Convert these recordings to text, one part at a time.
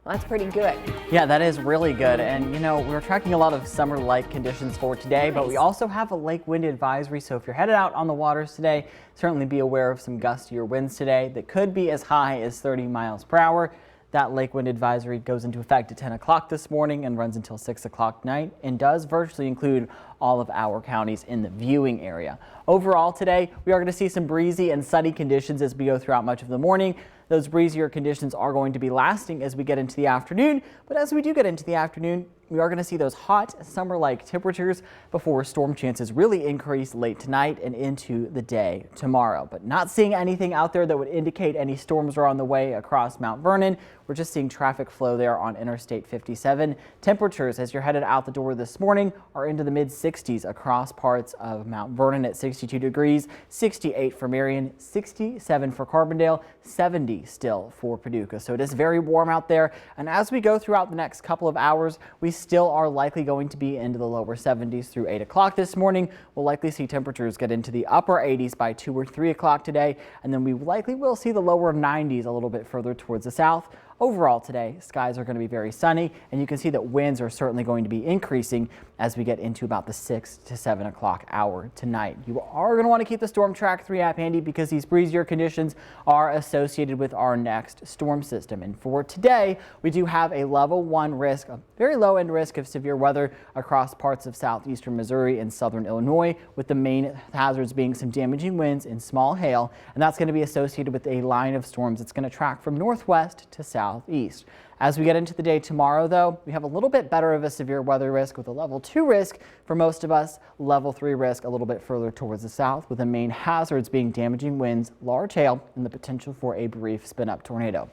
Well, that's pretty good. Yeah, that is really good. And we're tracking a lot of summer-like conditions for today, but we also have a lake wind advisory. So if you're headed out on the waters today, certainly be aware of some gustier winds today that could be as high as 30 miles per hour. That lake wind advisory goes into effect at 10 o'clock this morning and runs until 6 o'clock tonight and does virtually include all of our counties in the viewing area. Overall today, we are going to see some breezy and sunny conditions as we go throughout much of the morning. Those breezier conditions are going to be lasting as we get into the afternoon, but as we do get into the afternoon, we are going to see those hot summer-like temperatures before storm chances really increase late tonight and into the day tomorrow. But not seeing anything out there that would indicate any storms are on the way across Mount Vernon. We're just seeing traffic flow there on Interstate 57. Temperatures as you're headed out the door this morning are into the mid-60s across parts of Mount Vernon at 62 degrees, 68 for Marion, 67 for Carbondale, 70 still for Paducah. So it is very warm out there. And as we go throughout the next couple of hours, we still are likely going to be into the lower 70s through 8 o'clock this morning. We'll likely see temperatures get into the upper 80s by 2 or 3 o'clock today. And then we likely will see the lower 90s a little bit further towards the south. Overall today, skies are going to be very sunny, and you can see that winds are certainly going to be increasing as we get into about the 6 to 7 o'clock hour tonight. You are going to want to keep the Storm Track 3 app handy because these breezier conditions are associated with our next storm system. And for today, we do have a level 1 risk, a very low end risk of severe weather across parts of southeastern Missouri and southern Illinois, with the main hazards being some damaging winds and small hail. And that's going to be associated with a line of storms that's going to track from northwest to southeast. As we get into the day tomorrow, though, we have a little bit better of a severe weather risk with a level 2 risk for most of us, level 3 risk a little bit further towards the south, with the main hazards being damaging winds, large hail, and the potential for a brief spin-up tornado.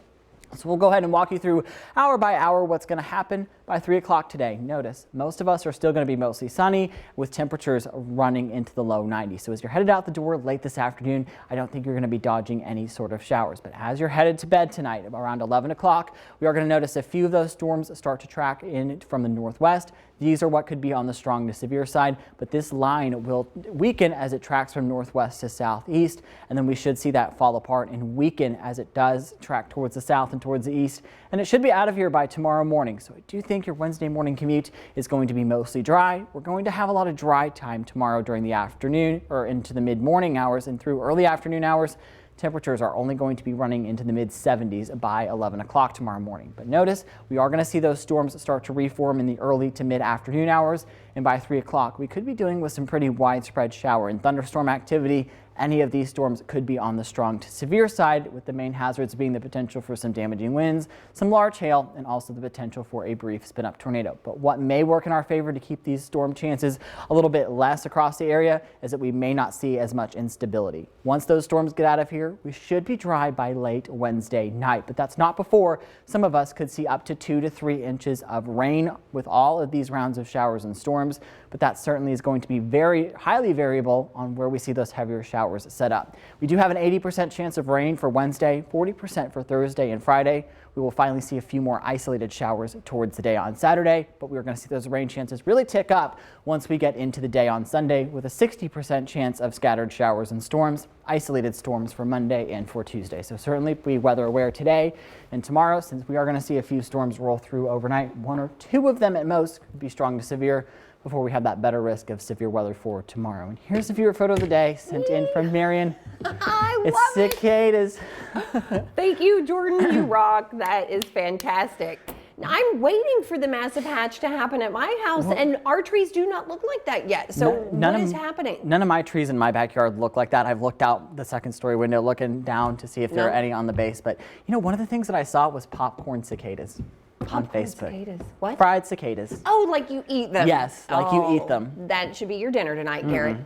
So we'll go ahead and walk you through hour by hour what's going to happen by 3 o'clock today. Notice most of us are still going to be mostly sunny with temperatures running into the low 90s. So as you're headed out the door late this afternoon, I don't think you're going to be dodging any sort of showers. But as you're headed to bed tonight around 11 o'clock, we are going to notice a few of those storms start to track in from the northwest. These are what could be on the strong to severe side, but this line will weaken as it tracks from northwest to southeast, and then we should see that fall apart and weaken as it does track towards the south and towards the east, and it should be out of here by tomorrow morning. So I do think your Wednesday morning commute is going to be mostly dry. We're going to have a lot of dry time tomorrow during the afternoon or into the mid-morning hours and through early afternoon hours. Temperatures are only going to be running into the mid-70s by 11 o'clock tomorrow morning. But notice we are going to see those storms start to reform in the early to mid-afternoon hours. And by 3 o'clock, we could be dealing with some pretty widespread shower and thunderstorm activity. Any of these storms could be on the strong to severe side, with the main hazards being the potential for some damaging winds, some large hail, and also the potential for a brief spin-up tornado. But what may work in our favor to keep these storm chances a little bit less across the area is that we may not see as much instability. Once those storms get out of here, we should be dry by late Wednesday night, but that's not before some of us could see up to 2 to 3 inches of rain with all of these rounds of showers and storms. But that certainly is going to be very highly variable on where we see those heavier showers set up. We do have an 80% chance of rain for Wednesday, 40% for Thursday and Friday. We will finally see a few more isolated showers towards the day on Saturday, but we're going to see those rain chances really tick up once we get into the day on Sunday, with a 60% chance of scattered showers and storms, isolated storms for Monday and for Tuesday. So certainly be weather aware today and tomorrow, since we are going to see a few storms roll through overnight. 1 or 2 of them at most could be strong to severe before we have that better risk of severe weather for tomorrow. And here's the viewer photo of the day sent in from Marion. It's cicadas. Thank you, Jordan. You rock. That is fantastic. Now, I'm waiting for the massive hatch to happen at my house, and our trees do not look like that yet. So what is happening? None of my trees in my backyard look like that. I've looked out the second story window looking down to see if there are any on the base. But one of the things that I saw was popcorn cicadas. On Facebook. Cicadas. What? Fried cicadas. Oh, like you eat them? Yes, like you eat them. That should be your dinner tonight, Garrett.